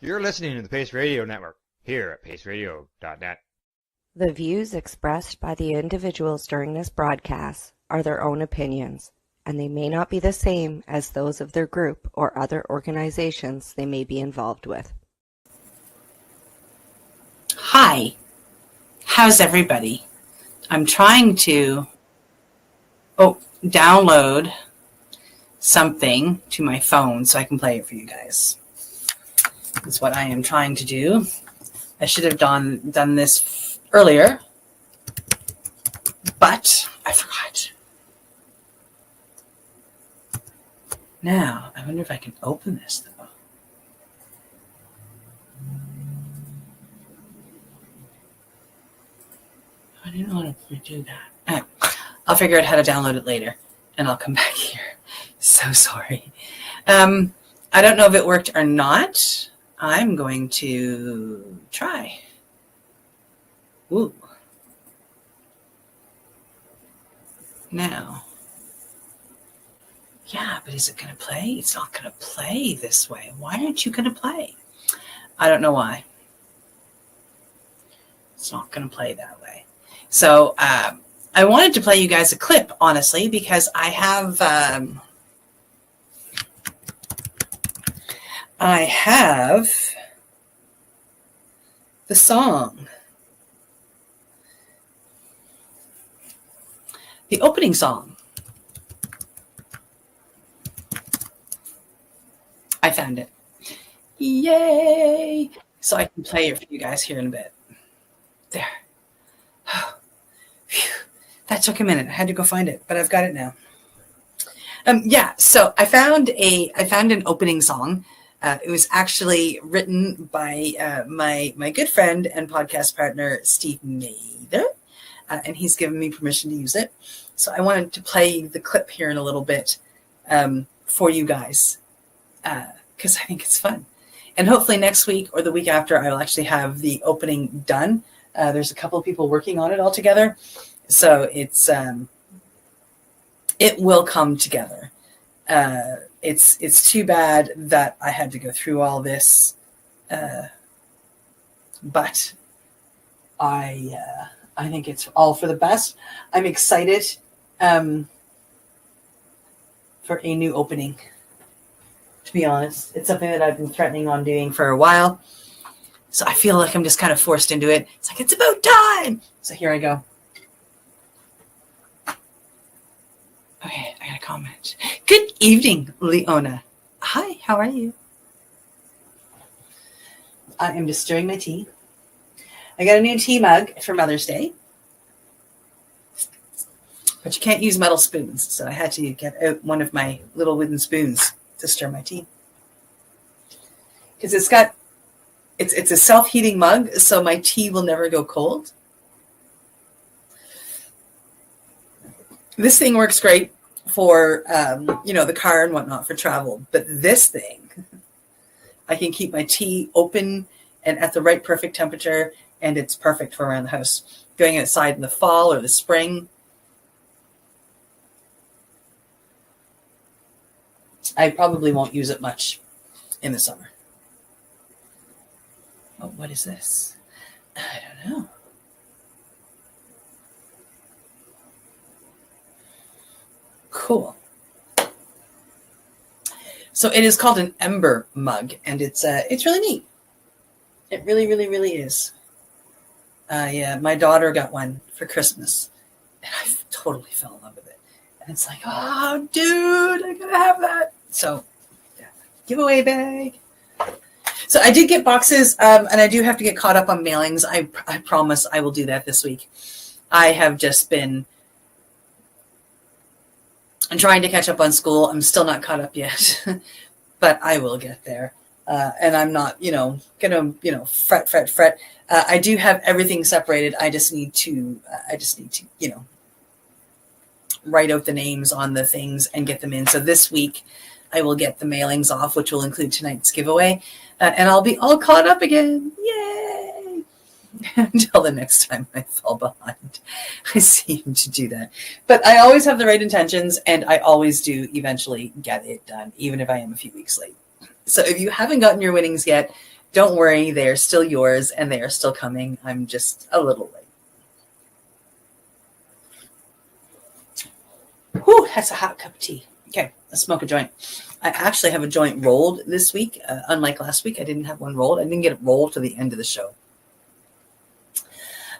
You're listening to the Pace Radio Network here at paceradio.net. The views expressed by the individuals during this broadcast are their own opinions, and they may not be the same as those of their group or other organizations they may be involved with. Hi, how's everybody? I'm trying to download something to my phone so I can play it for you guys. That's what I am trying to do. I should have done this earlier, but I forgot. Now, I wonder if I can open this though. I didn't want to do that. I'll figure out how to download it later, and I'll come back here. So sorry. I don't know if it worked or not. I'm going to try. Ooh. Now. Yeah, but is it going to play? It's not going to play this way. Why aren't you going to play? I don't know why. It's not going to play that way. So I wanted to play you guys a clip, honestly, because I have the song, the opening song. I found it. Yay! So I can play it for you guys here in a bit. There. That took a minute. I had to go find it, but I've got it now. So I found an opening song. It was actually written by my good friend and podcast partner, Steve Mather, and he's given me permission to use it. So I wanted to play the clip here in a little bit for you guys because I think it's fun. And hopefully next week or the week after, I will actually have the opening done. There's a couple of people working on it all together. So it's it will come together. It's too bad that I had to go through all this, but I think it's all for the best. I'm excited for a new opening. To be honest, it's something that I've been threatening on doing for a while. So I feel like I'm just kind of forced into it. It's like, it's about time. So here I go. Okay, I got a comment. Good evening, Leona. Hi, how are you? I am just stirring my tea. I got a new tea mug for Mother's Day. But you can't use metal spoons, so I had to get out one of my little wooden spoons to stir my tea. Because it's a self-heating mug, so my tea will never go cold. This thing works great for, the car and whatnot for travel. But this thing, I can keep my tea open and at the right perfect temperature, and it's perfect for around the house. Going outside in the fall or the spring. I probably won't use it much in the summer. Oh, what is this? I don't know. Cool. So it is called an Ember mug, and it's really neat. It really, really, really is. My daughter got one for Christmas, and I totally fell in love with it. And it's like, oh, dude, I gotta have that. So, yeah, giveaway bag. So I did get boxes, and I do have to get caught up on mailings. I promise I will do that this week. I have just been trying to catch up on school. I'm still not caught up yet, but I will get there. And I'm not, gonna, fret. I do have everything separated. I just need to, write out the names on the things and get them in. So this week I will get the mailings off, which will include tonight's giveaway. And I'll be all caught up again. Yay! Until the next time I fall behind. I seem to do that. But I always have the right intentions, and I always do eventually get it done, even if I am a few weeks late. So if you haven't gotten your winnings yet, don't worry, they are still yours and they are still coming. I'm just a little late. Whew, that's a hot cup of tea. Okay, let's smoke a joint. I actually have a joint rolled this week. Unlike last week, I didn't have one rolled. I didn't get it rolled to the end of the show.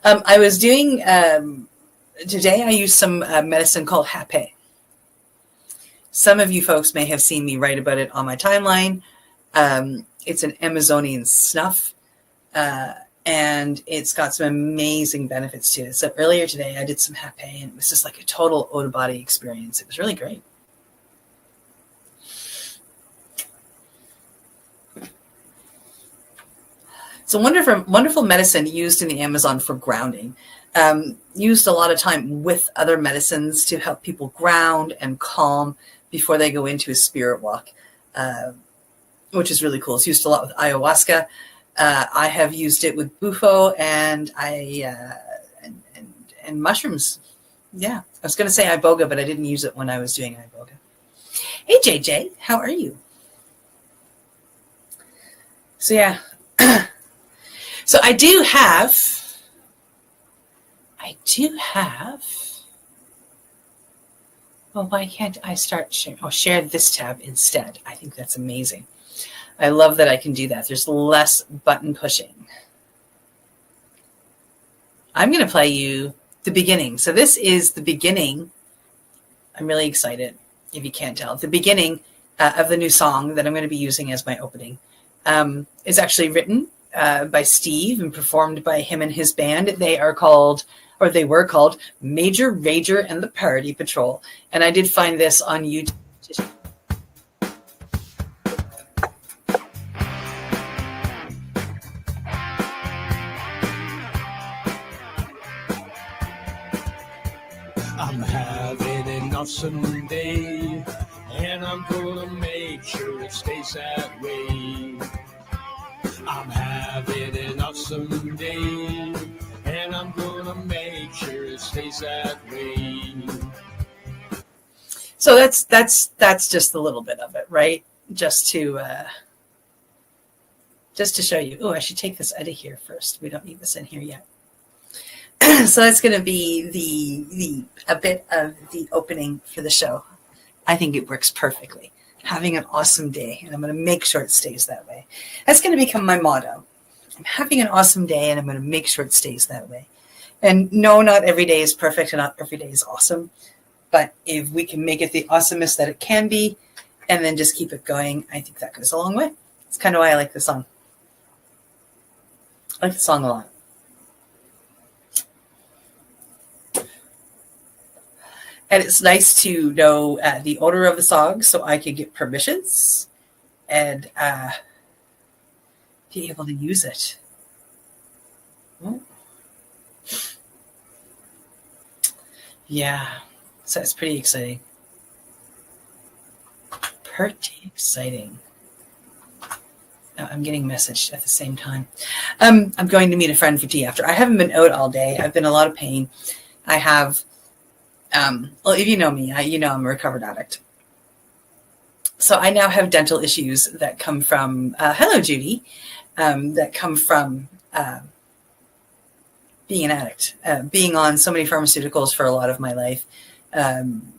I was doing, today I used some medicine called Hape. Some of you folks may have seen me write about it on my timeline. It's an Amazonian snuff, and it's got some amazing benefits to it. So earlier today, I did some Hape, and it was just like a total out-of-body experience. It was really great. It's a wonderful medicine used in the Amazon for grounding. Used a lot of time with other medicines to help people ground and calm before they go into a spirit walk, which is really cool. It's used a lot with ayahuasca. I have used it with bufo and and mushrooms. Yeah, I was going to say iboga, but I didn't use it when I was doing iboga. Hey, JJ, how are you? So yeah. So I do have, well, why can't I start sharing? Oh, share this tab instead. I think that's amazing. I love that I can do that. There's less button pushing. I'm going to play you the beginning. So this is the beginning. I'm really excited, if you can't tell. The beginning of the new song that I'm going to be using as my opening is actually written by Steve and performed by him and his band. They were called Major Rager and the Party Patrol. And I did find this on YouTube. I'm having an awesome day, and I'm gonna make sure it stays that way. I'm having an awesome day, and I'm gonna make sure it stays that way. So that's just a little bit of it, right? Just to show you. Oh, I should take this out of here first. We don't need this in here yet. So that's going to be a bit of the opening for the show. I think it works perfectly. Having an awesome day, and I'm going to make sure it stays that way. That's going to become my motto. I'm having an awesome day, and I'm going to make sure it stays that way. And no, not every day is perfect, and not every day is awesome. But if we can make it the awesomest that it can be, and then just keep it going, I think that goes a long way. It's kind of why I like the song. I like the song a lot. And it's nice to know the owner of the song so I can get permissions and be able to use it. Oh. Yeah, so it's pretty exciting. Pretty exciting. I'm getting messaged at the same time. I'm going to meet a friend for tea after. I haven't been out all day. I've been in a lot of pain. I have... well, if you know me, you know I'm a recovered addict. So I now have dental issues that come from, hello, Judy, that come from being an addict, being on so many pharmaceuticals for a lot of my life, and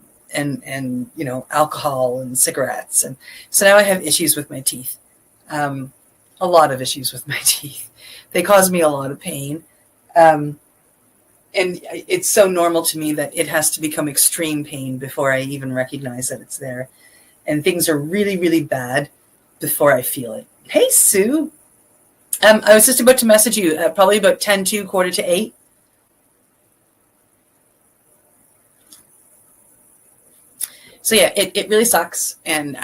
you know, alcohol and cigarettes. And so now I have issues with my teeth, a lot of issues with my teeth. They cause me a lot of pain. And it's so normal to me that it has to become extreme pain before I even recognize that it's there. And things are really, really bad before I feel it. Hey, Sue. I was just about to message you, probably about 10 to 7:45. So yeah, it really sucks. And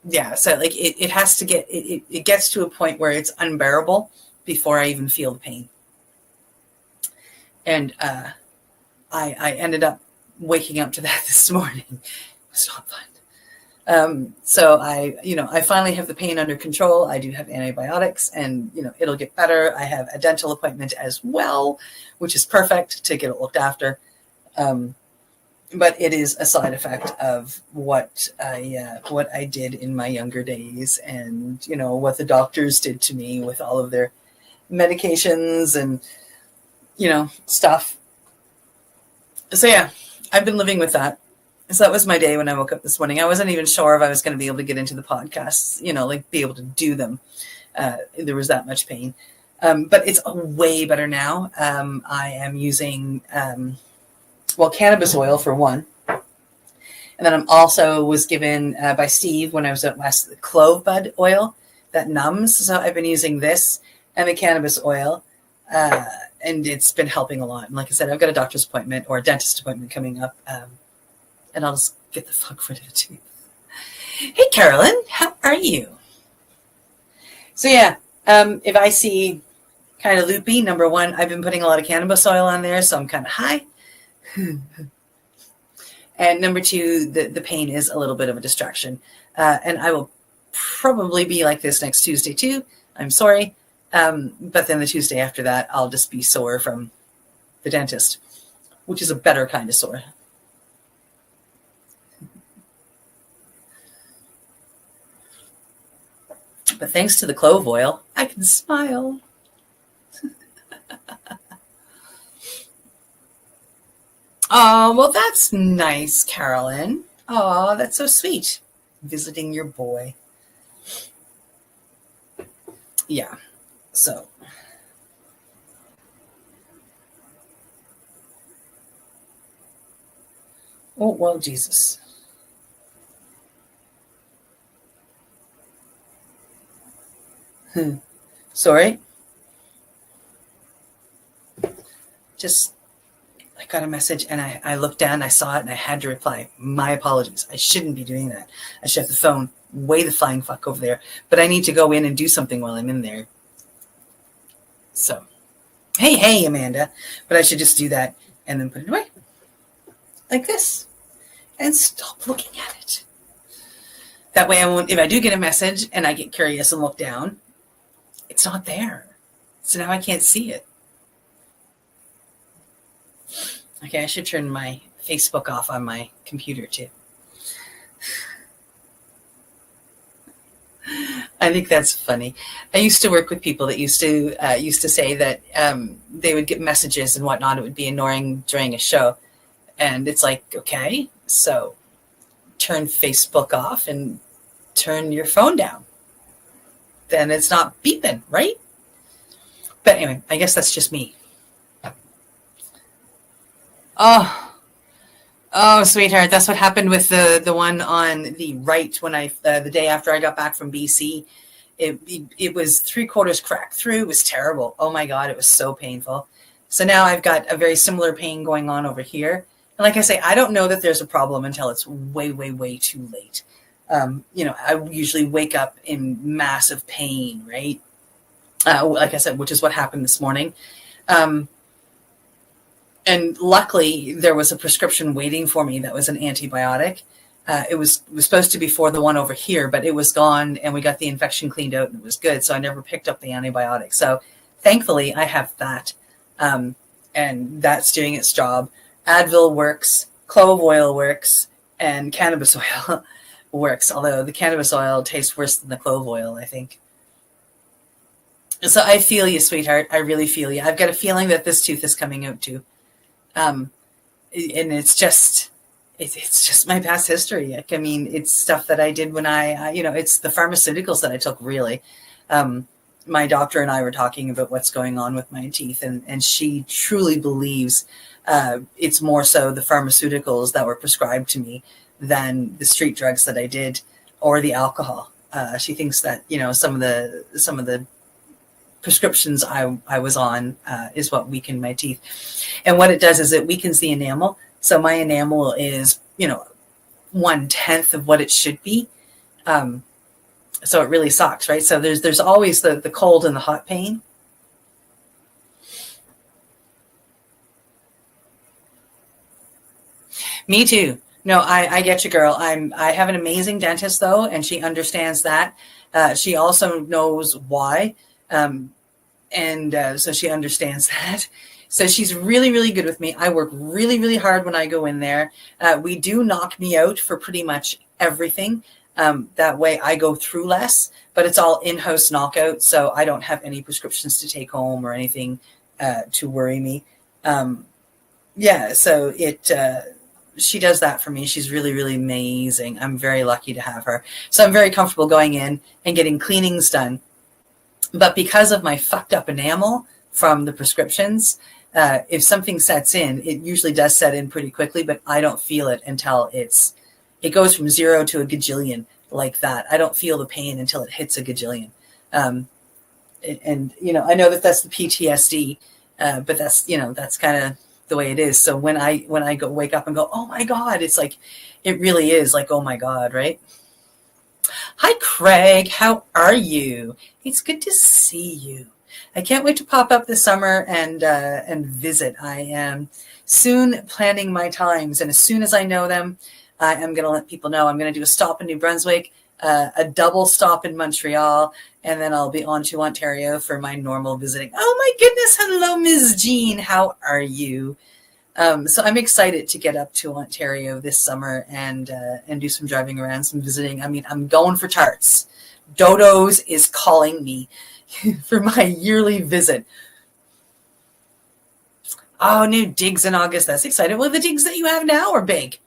yeah, so like it has to get, it gets to a point where it's unbearable before I even feel the pain. And I ended up waking up to that this morning. It was not fun. So I finally have the pain under control. I do have antibiotics, and it'll get better. I have a dental appointment as well, which is perfect to get it looked after. but it is a side effect of what I did in my younger days, and what the doctors did to me with all of their medications and stuff. So yeah, I've been living with that. So that was my day when I woke up this morning. I wasn't even sure if I was going to be able to get into the podcasts, be able to do them. There was that much pain. But it's way better now. I am using, cannabis oil for one. And then I'm also was given by Steve when I was at West, the clove bud oil that numbs. So I've been using this and the cannabis oil. And it's been helping a lot. And like I said, I've got a doctor's appointment or a dentist appointment coming up. And I'll just get the fuck rid of the tooth. Hey, Carolyn, how are you? So yeah, if I see kind of loopy, number one, I've been putting a lot of cannabis oil on there, so I'm kind of high. And number two, the pain is a little bit of a distraction. And I will probably be like this next Tuesday too. I'm sorry. But then the Tuesday after that, I'll just be sore from the dentist, which is a better kind of sore. But thanks to the clove oil, I can smile. Oh, well, that's nice, Carolyn. Oh, that's so sweet. Visiting your boy. Yeah, so. Oh, well, Jesus. Sorry. I got a message and I looked down, I saw it, and I had to reply. My apologies. I shouldn't be doing that. I should have the phone way the flying fuck over there. But I need to go in and do something while I'm in there. So, hey, Amanda. But I should just do that and then put it away. Like this. And stop looking at it. That way I won't, if I do get a message and I get curious and look down, it's not there. So now I can't see it. Okay, I should turn my Facebook off on my computer too. I think that's funny. I used to work with people that used to say that they would get messages and whatnot. It would be annoying during a show. And it's like, okay, so turn Facebook off and turn your phone down. Then it's not beeping, right? But anyway, I guess that's just me. Oh, sweetheart, that's what happened with the one on the right when the day after I got back from BC. It was 3/4 cracked through. It was terrible. Oh my God, it was so painful. So now I've got a very similar pain going on over here. And like I say, I don't know that there's a problem until it's way, way, way too late. I usually wake up in massive pain, right? Like I said, which is what happened this morning. And luckily, there was a prescription waiting for me that was an antibiotic. It was supposed to be for the one over here, but it was gone, and we got the infection cleaned out, and it was good. So I never picked up the antibiotic. So thankfully, I have that, and that's doing its job. Advil works, clove oil works, and cannabis oil works. Although the cannabis oil tastes worse than the clove oil, I think. So I feel you, sweetheart. I really feel you. I've got a feeling that this tooth is coming out too. And it's just my past history. I mean, it's stuff that I did when it's the pharmaceuticals that I took really. My doctor and I were talking about what's going on with my teeth, and she truly believes it's more so the pharmaceuticals that were prescribed to me than the street drugs that I did or the alcohol. She thinks that, some of the prescriptions I was on is what weakened my teeth. And what it does is it weakens the enamel. So my enamel is, 1/10 of what it should be. So it really sucks, right? So there's always the cold and the hot pain. Me too. No, I get you, girl. I have an amazing dentist though, and she understands that. She also knows why. So she understands that. So she's really, really good with me. I work really, really hard when I go in there. We do knock me out for pretty much everything. That way I go through less, but it's all in-house knockout. So I don't have any prescriptions to take home or anything to worry me. So she does that for me. She's really, really amazing. I'm very lucky to have her. So I'm very comfortable going in and getting cleanings done. But because of my fucked up enamel from the prescriptions, if something sets in, it usually does set in pretty quickly, but I don't feel it until it goes from 0 to a gajillion like that. I don't feel the pain until it hits a gajillion. And I know that's the PTSD, but that's kind of the way it is. So when I go wake up and go, oh my God, it's like, it really is like, oh my God, right? Hi, Craig. How are you? It's good to see you. I can't wait to pop up this summer and visit. I am soon planning my times, and as soon as I know them, I am going to let people know. I'm going to do a stop in New Brunswick, a double stop in Montreal, and then I'll be on to Ontario for my normal visiting. Oh my goodness. Hello, Ms. Jean. How are you? So I'm excited to get up to Ontario this summer and do some driving around, some visiting. I mean, I'm going for tarts. Dodo's is calling me for my yearly visit. Oh, new digs in August. That's exciting. Well, the digs that you have now are big.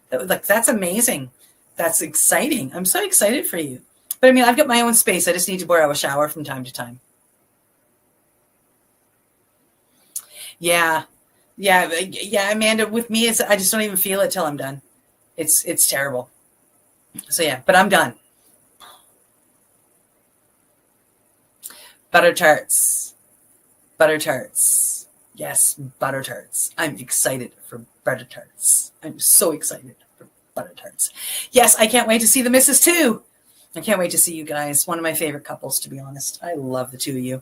That's amazing. That's exciting. I'm so excited for you. But I mean, I've got my own space. I just need to borrow a shower from time to time. Yeah, Amanda, with me, I just don't even feel it till I'm done. It's terrible. So yeah, but I'm done. Butter tarts. Yes, butter tarts. I'm excited for butter tarts. I'm so excited for butter tarts. Yes, I can't wait to see the missus too. I can't wait to see you guys. One of my favorite couples, to be honest. I love the two of you.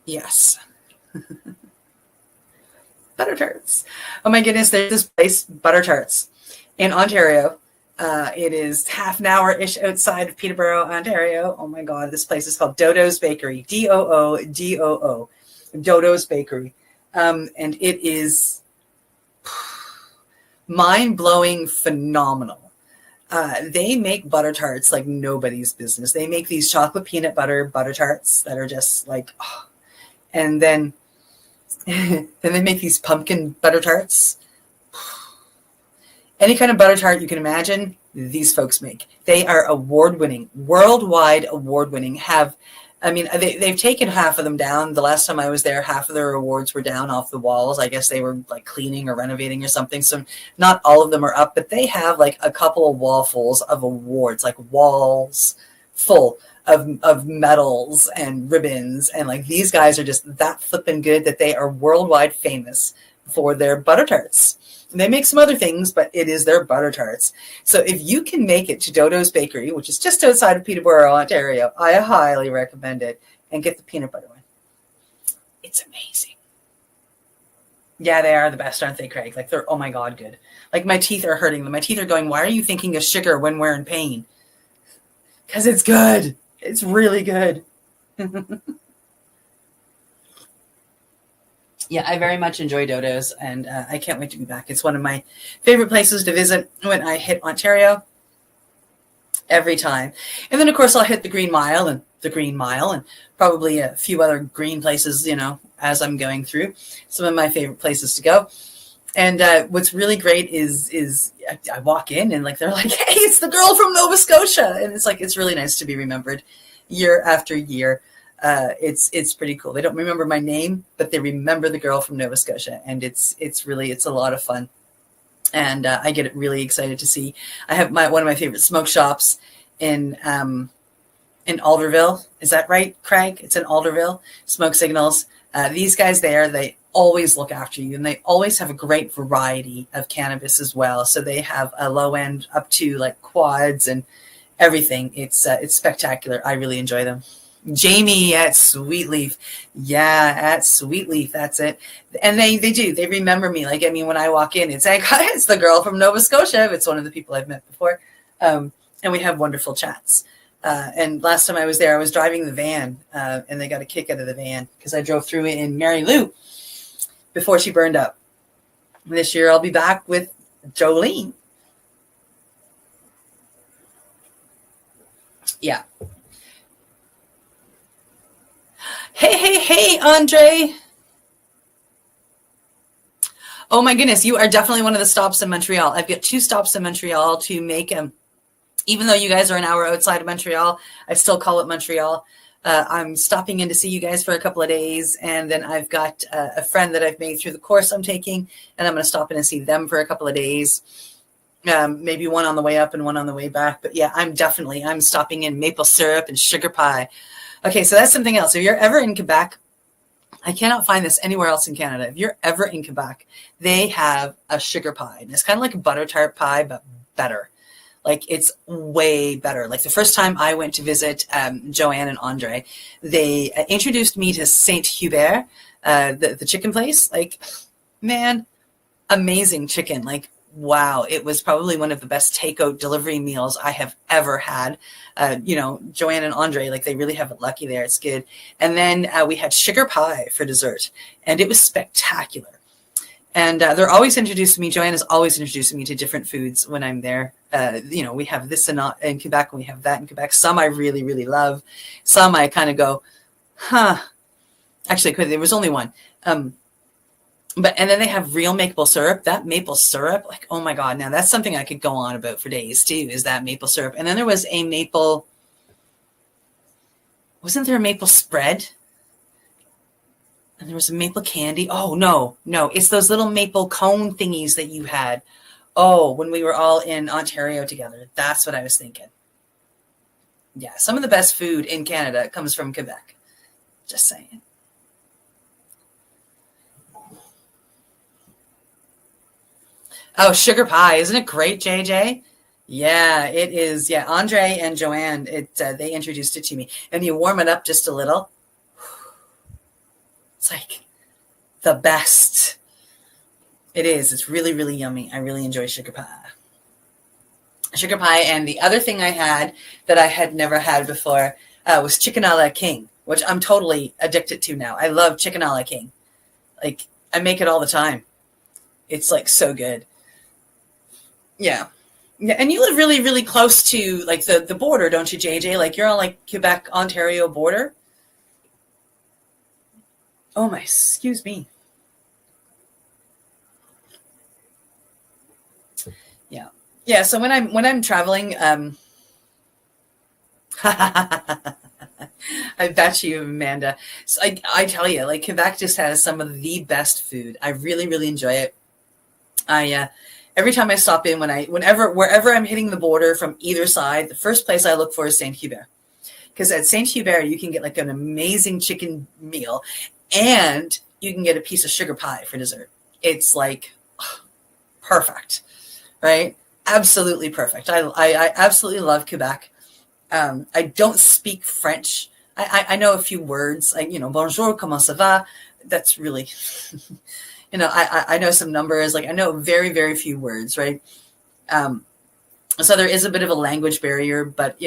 Yes. Butter tarts. Oh my goodness, there's this place, Butter Tarts, in Ontario. It is half an hour-ish outside of Peterborough, Ontario. Oh my God, this place is called Dodo's Bakery. Doodoo. Dodo's Bakery. And it is mind-blowing, phenomenal. They make butter tarts like nobody's business. They make these chocolate peanut butter tarts that are just like, oh. And then they make these pumpkin butter tarts. Any kind of butter tart you can imagine, these folks make. They are award-winning, worldwide award-winning. They've taken half of them down. The last time I was there, half of their awards were down off the walls. I guess they were like cleaning or renovating or something. So not all of them are up, but they have like a couple of wallfuls of awards, like walls full of medals and ribbons. And like these guys are just that flippin' good that they are worldwide famous for their butter tarts. They make some other things, but it is their butter tarts. So if you can make it to Dodo's Bakery, which is just outside of Peterborough, Ontario, I highly recommend it, and get the peanut butter one. It's amazing. Yeah, they are the best, aren't they, Craig? Like they're, oh my God, good. Like my teeth are hurting them. My teeth are going, why are you thinking of sugar when we're in pain? Because it's good. It's really good. Yeah, I very much enjoy Dodo's, and I can't wait to be back. It's one of my favorite places to visit when I hit Ontario every time. And then, of course, I'll hit the Green Mile and probably a few other green places, as I'm going through. Some of my favorite places to go. And what's really great is I walk in and like they're like, hey, it's the girl from Nova Scotia. And it's like, it's really nice to be remembered year after year. It's pretty cool. They don't remember my name, but they remember the girl from Nova Scotia. And it's a lot of fun. And I get really excited to see. I have one of my favorite smoke shops in Alderville. Is that right, Craig? It's in Alderville. Smoke Signals. These guys there, they always look after you, and they always have a great variety of cannabis as well. So they have a low end up to like quads and everything. It's spectacular. I really enjoy them. Jamie at Sweetleaf. Yeah, at Sweetleaf. That's it. And they do. They remember me. Like, I mean, when I walk in, it's like, it's the girl from Nova Scotia. It's one of the people I've met before. And we have wonderful chats. And last time I was there, I was driving the van, and they got a kick out of the van because I drove through it in Mary Lou before she burned up. This year, I'll be back with Jolene. Yeah. Hey, Andre. Oh my goodness, you are definitely one of the stops in Montreal. I've got 2 stops in Montreal to make. Even though you guys are an hour outside of Montreal, I still call it Montreal. I'm stopping in to see you guys for a couple of days, and then I've got a friend that I've made through the course I'm taking, and I'm going to stop in and see them for a couple of days. Maybe one on the way up and one on the way back. But yeah, I'm stopping in maple syrup and sugar pie. Okay, so that's something else. If you're ever in Quebec, I cannot find this anywhere else in Canada. If you're ever in Quebec, they have a sugar pie. And it's kind of like a butter tart pie, but better. Like, it's way better. Like, the first time I went to visit Joanne and Andre, they introduced me to Saint Hubert, the chicken place. Like, man, amazing chicken. Like, wow, it was probably one of the best takeout delivery meals I have ever had. Joanne and Andre, like, they really have it lucky there. It's good. And then we had sugar pie for dessert, and it was spectacular. And they're always introducing me. Joanne is always introducing me to different foods when I'm there. We have this in Quebec, and we have that in Quebec. Some I really, really love. Some I kind of go, huh. Actually, there was only one. And then they have real maple syrup. That maple syrup, like, oh my God. Now that's something I could go on about for days too, is that maple syrup. And then there was wasn't there a maple spread? And there was a maple candy. Oh, no. It's those little maple cone thingies that you had. Oh, when we were all in Ontario together. That's what I was thinking. Yeah, some of the best food in Canada comes from Quebec. Just saying. Oh, sugar pie. Isn't it great, JJ? Yeah, it is. Yeah, Andre and Joanne, they introduced it to me. And you warm it up just a little. It's like the best. It is. It's really, really yummy. I really enjoy sugar pie. Sugar pie. And the other thing I had that I had never had before was chicken a la king, which I'm totally addicted to now. I love chicken a la king. Like, I make it all the time. It's like so good. Yeah. Yeah. And you live really, really close to like the border, don't you, JJ? Like, you're on like Quebec, Ontario border. Oh my, excuse me. Yeah. Yeah. So when I'm traveling, I bet you, Amanda. So I tell you, like, Quebec just has some of the best food. I really, really enjoy it. Every time I stop in, wherever I'm hitting the border from either side, the first place I look for is Saint Hubert. Because at Saint Hubert, you can get like an amazing chicken meal, and you can get a piece of sugar pie for dessert. It's like perfect, right? Absolutely perfect. I absolutely love Quebec. I don't speak French. I know a few words, like, bonjour, comment ça va? That's really, I know some numbers, like I know very, very few words, right? So there is a bit of a language barrier, but,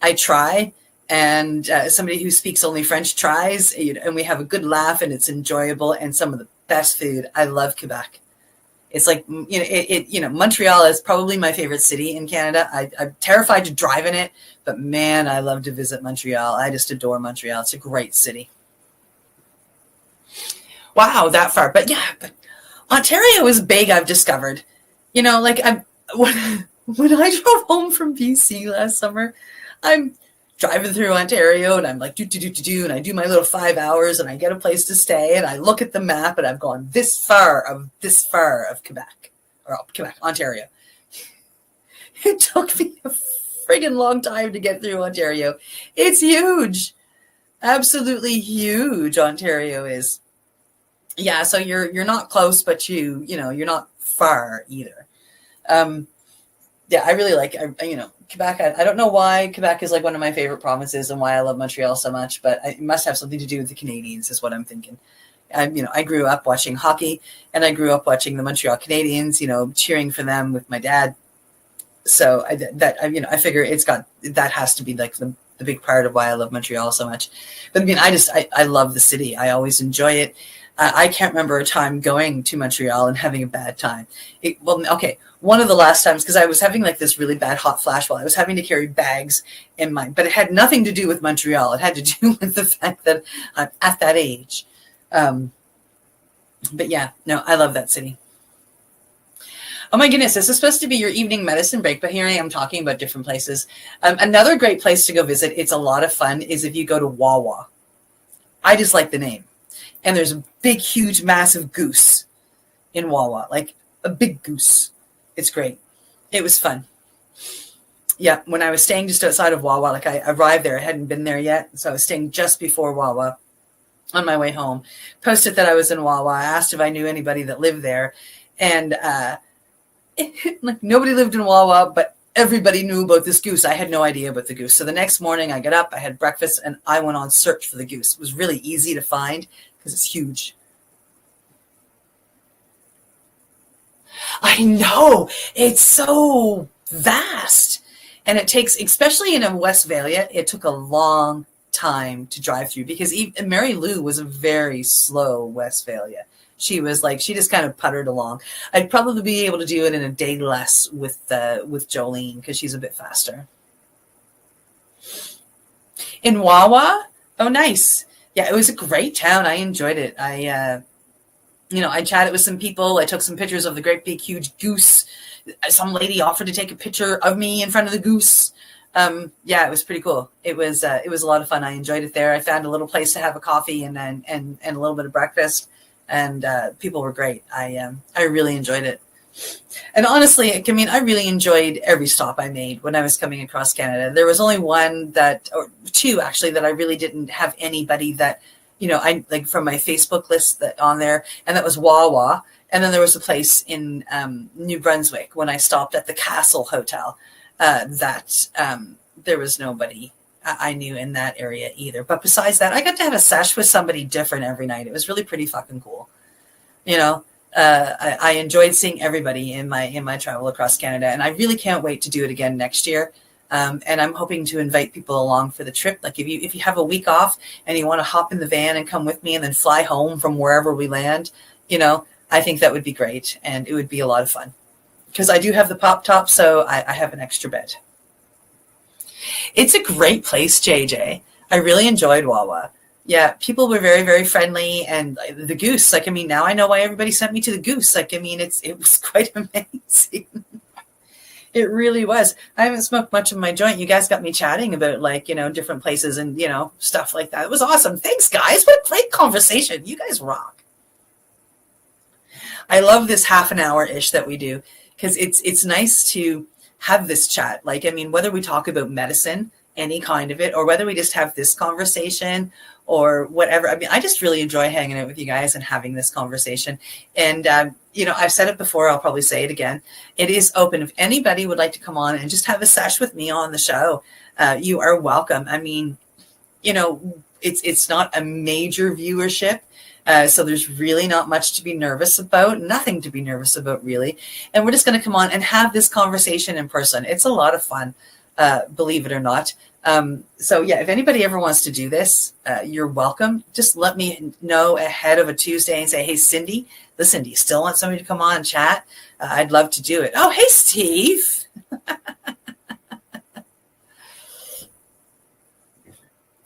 I try. And somebody who speaks only French tries, and we have a good laugh, and it's enjoyable, and some of the best food. I love Quebec. It's like, Montreal is probably my favorite city in Canada. I'm terrified to drive in it, but man, I love to visit Montreal. I just adore Montreal. It's a great city. Wow, that far. But Ontario is big, I've discovered. When I drove home from BC last summer, I'm driving through Ontario, and I'm like, and I do my little 5 hours, and I get a place to stay, and I look at the map, and I've gone this far of Quebec, Ontario. It took me a friggin' long time to get through Ontario. It's huge. Absolutely huge, Ontario is. Yeah, so you're not close, but you're not far either. Yeah, I really like, Quebec. I don't know why Quebec is like one of my favorite provinces and why I love Montreal so much, but it must have something to do with the Canadiens is what I'm thinking. I grew up watching hockey, and I grew up watching the Montreal Canadiens, cheering for them with my dad. So I figure that has to be like the big part of why I love Montreal so much. But I mean, I love the city. I always enjoy it. I can't remember a time going to Montreal and having a bad time. One of the last times, because I was having like this really bad hot flash while I was having to carry bags in mine, but it had nothing to do with Montreal. It had to do with the fact that I'm at that age. But yeah, no, I love that city. Oh my goodness, this is supposed to be your evening medicine break, but here I am talking about different places. Another great place to go visit, it's a lot of fun, is if you go to Wawa. I just like the name. And there's a big, huge, massive goose in Wawa, like a big goose. It's great. It was fun. Yeah, when I was staying just outside of Wawa, like I arrived there, I hadn't been there yet. So I was staying just before Wawa on my way home. Posted that I was in Wawa. I asked if I knew anybody that lived there. And like nobody lived in Wawa, but everybody knew about this goose. I had no idea about the goose. So the next morning I got up, I had breakfast, and I went on search for the goose. It was really easy to find because it's huge. I know, it's so vast. And it takes, especially in Westphalia, it took a long time to drive through because Mary Lou was a very slow Westphalia. She was like, she just kind of puttered along. I'd probably be able to do it in a day less with Jolene because she's a bit faster. In Wawa, oh, nice. Yeah, it was a great town. I enjoyed it. I chatted with some people. I took some pictures of the great big huge goose. Some lady offered to take a picture of me in front of the goose. Yeah, it was pretty cool. It was a lot of fun. I enjoyed it there. I found a little place to have a coffee and a little bit of breakfast. And people were great. I really enjoyed it. And honestly, I mean, I really enjoyed every stop I made when I was coming across Canada. There was only one or two actually, that I really didn't have anybody that, I like from my Facebook list that on there, and that was Wawa. And then there was a place in New Brunswick when I stopped at the Castle Hotel that there was nobody I knew in that area either. But besides that, I got to have a sesh with somebody different every night. It was really pretty fucking cool. I enjoyed seeing everybody in my travel across Canada, and I really can't wait to do it again next year. And I'm hoping to invite people along for the trip. Like if you have a week off and you want to hop in the van and come with me and then fly home from wherever we land, I think that would be great. And it would be a lot of fun because I do have the pop top. So I have an extra bed. It's a great place, JJ. I really enjoyed Wawa. Yeah, people were very, very friendly. And the goose, now I know why everybody sent me to the goose. It was quite amazing. It really was. I haven't smoked much of my joint. You guys got me chatting about different places and, stuff like that. It was awesome. Thanks, guys. What a great conversation. You guys rock. I love this half an hour-ish that we do because it's nice to have this chat. Whether we talk about medicine, any kind of it, or whether we just have this conversation or whatever. I just really enjoy hanging out with you guys and having this conversation. And, I've said it before. I'll probably say it again. It is open. If anybody would like to come on and just have a sesh with me on the show, you are welcome. It's not a major viewership. So there's really not much to be nervous about, nothing to be nervous about really. And we're just going to come on and have this conversation in person. It's a lot of fun, believe it or not. So yeah, if anybody ever wants to do this, you're welcome. Just let me know ahead of a Tuesday and say, hey, Cindy, listen, do you still want somebody to come on and chat? I'd love to do it. Oh, hey, Steve.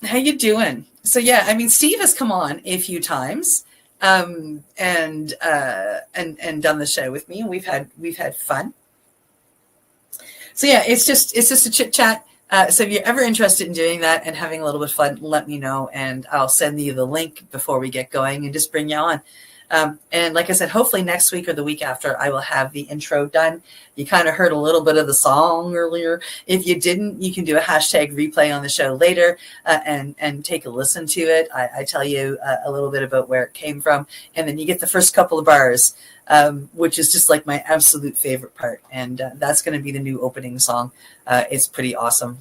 How you doing? So yeah, Steve has come on a few times, and done the show with me, and we've had fun. So yeah, it's just a chit chat. So if you're ever interested in doing that and having a little bit of fun, let me know, and I'll send you the link before we get going and just bring you on. And like I said, hopefully next week or the week after, I will have the intro done. You kind of heard a little bit of the song earlier. If you didn't, you can do a hashtag replay on the show later and take a listen to it. I tell you a little bit about where it came from. And then you get the first couple of bars, which is just like my absolute favorite part. And that's going to be the new opening song. It's pretty awesome.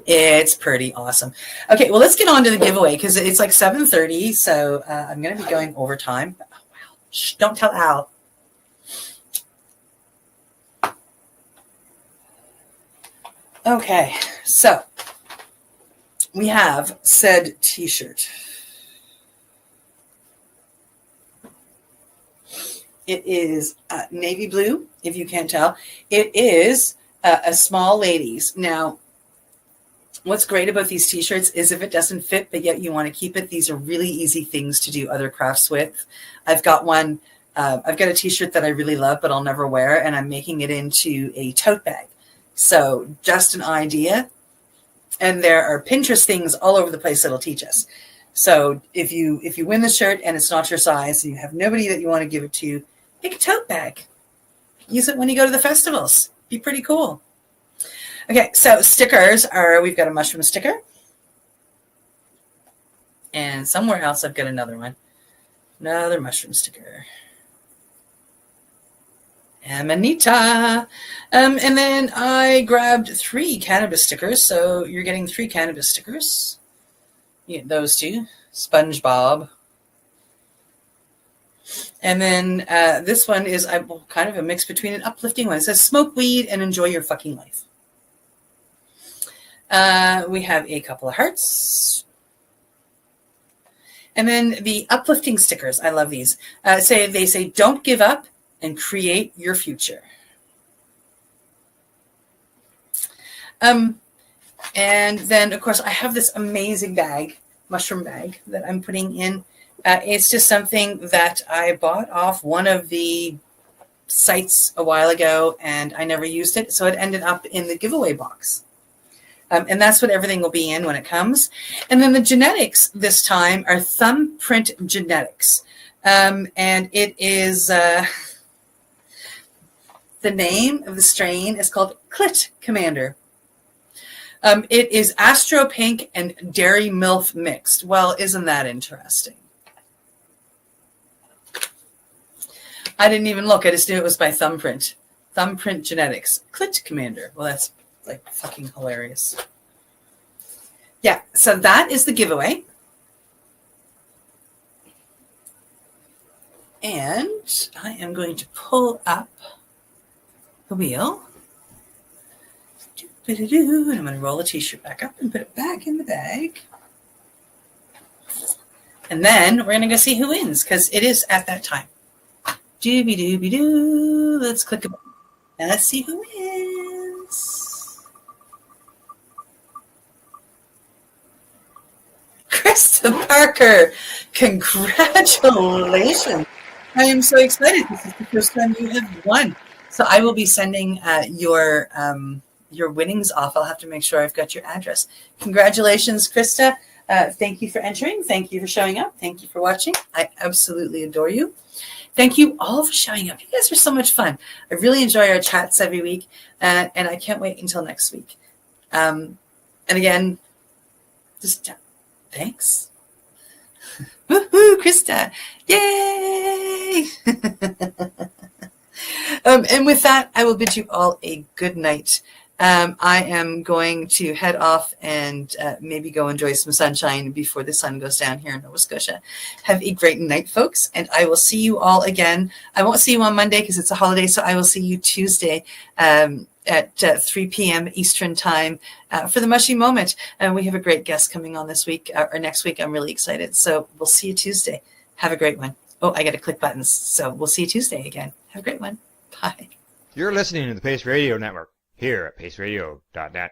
It's pretty awesome. Okay, well, let's get on to the giveaway because it's like 7:30, so I'm going to be going overtime. Oh, wow. Shh, don't tell Al. Okay, so we have said t-shirt. It is navy blue, if you can't tell. It is a small ladies. Now, what's great about these t-shirts is if it doesn't fit, but yet you want to keep it, these are really easy things to do other crafts with. I've got one. I've got a t-shirt that I really love, but I'll never wear, and I'm making it into a tote bag. So just an idea. And there are Pinterest things all over the place that'll teach us. So if you win the shirt and it's not your size, and you have nobody that you want to give it to, make a tote bag. Use it when you go to the festivals. Be pretty cool. Okay, so stickers are, we've got a mushroom sticker. And somewhere else I've got another one. Another mushroom sticker. Amanita. And then I grabbed 3 cannabis stickers. So you're getting 3 cannabis stickers. You get those 2. SpongeBob. And then this one is kind of a mix between an uplifting one. It says smoke weed and enjoy your fucking life. We have a couple of hearts. And then the uplifting stickers. I love these. They say don't give up and create your future. And then, of course, I have this amazing bag, mushroom bag, that I'm putting in. It's just something that I bought off one of the sites a while ago, and I never used it, so it ended up in the giveaway box. And that's what everything will be in when it comes. And then the genetics this time are Thumbprint Genetics. And it is... the name of the strain is called Clit Commander. It is Astro Pink and Dairy Milf mixed. Well, isn't that interesting? I didn't even look. I just knew it was by Thumbprint. Thumbprint Genetics. Clit Commander. Well, that's like fucking hilarious. Yeah, so that is the giveaway. And I am going to pull up the wheel. And I'm going to roll the t-shirt back up and put it back in the bag. And then we're going to go see who wins, because it is at that time. Doobie-doobie-doo. Let's click a button. And let's see who wins. Krista Parker. Congratulations. I am so excited. This is the first time you have won. So I will be sending your winnings off. I'll have to make sure I've got your address. Congratulations, Krista. Thank you for entering. Thank you for showing up. Thank you for watching. I absolutely adore you. Thank you all for showing up. You guys are so much fun. I really enjoy our chats every week, and I can't wait until next week. And again, just thanks. Woohoo, Krista. Yay! And with that, I will bid you all a good night. I am going to head off and maybe go enjoy some sunshine before the sun goes down here in Nova Scotia. Have a great night, folks, and I will see you all again. I won't see you on Monday because it's a holiday, so I will see you Tuesday at 3 p.m. Eastern Time for the Mushy Moment. And we have a great guest coming on this week or next week. I'm really excited. So we'll see you Tuesday. Have a great one. Oh, I got to click buttons. So we'll see you Tuesday again. Have a great one. Bye. You're listening to the Pace Radio Network here at paceradio.net.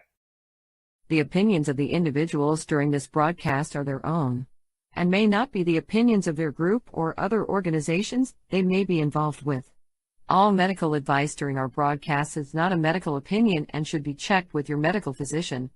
The opinions of the individuals during this broadcast are their own, and may not be the opinions of their group or other organizations they may be involved with. All medical advice during our broadcast is not a medical opinion and should be checked with your medical physician.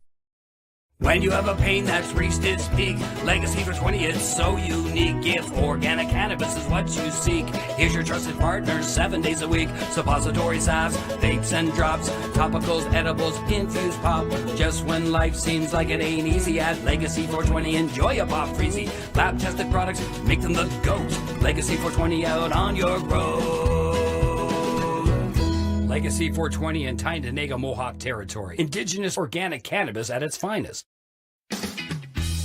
When you have a pain that's reached its peak, Legacy for 20 is so unique. If organic cannabis is what you seek, here's your trusted partner 7 days a week. Suppository salves, vapes and drops, topicals, edibles, infused pop. Just when life seems like it ain't easy, at Legacy 420 enjoy a pop freezy. Lab tested products make them the GOAT. Legacy 420 out on your road. Legacy 420 in Tyendinaga Mohawk territory. Indigenous organic cannabis at its finest.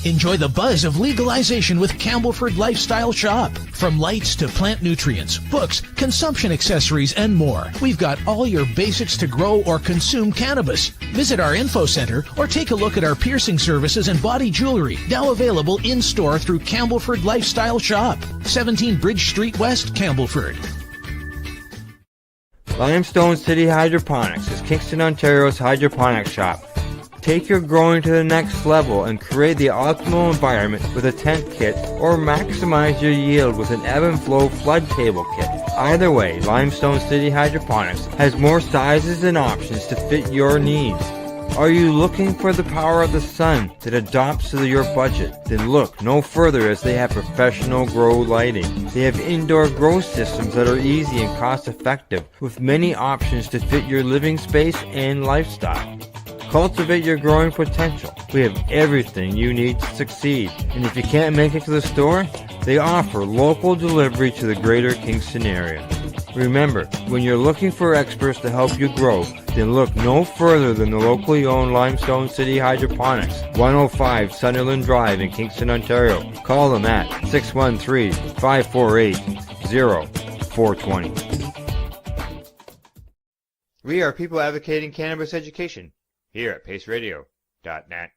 Enjoy the buzz of legalization with Campbellford Lifestyle Shop. From lights to plant nutrients, books, consumption accessories, and more, we've got all your basics to grow or consume cannabis. Visit our info center or take a look at our piercing services and body jewelry, now available in-store through Campbellford Lifestyle Shop, 17 Bridge Street West, Campbellford. Limestone City Hydroponics is Kingston, Ontario's hydroponics shop. Take your growing to the next level and create the optimal environment with a tent kit, or maximize your yield with an ebb and flow flood table kit. Either way, Limestone City Hydroponics has more sizes and options to fit your needs. Are you looking for the power of the sun that adapts to your budget? Then look no further, as they have professional grow lighting. They have indoor grow systems that are easy and cost effective, with many options to fit your living space and lifestyle. Cultivate your growing potential. We have everything you need to succeed. And if you can't make it to the store, they offer local delivery to the greater Kingston area. Remember, when you're looking for experts to help you grow, then look no further than the locally owned Limestone City Hydroponics, 105 Sunderland Drive in Kingston, Ontario. Call them at 613-548-0420. We are people advocating cannabis education here at paceradio.net.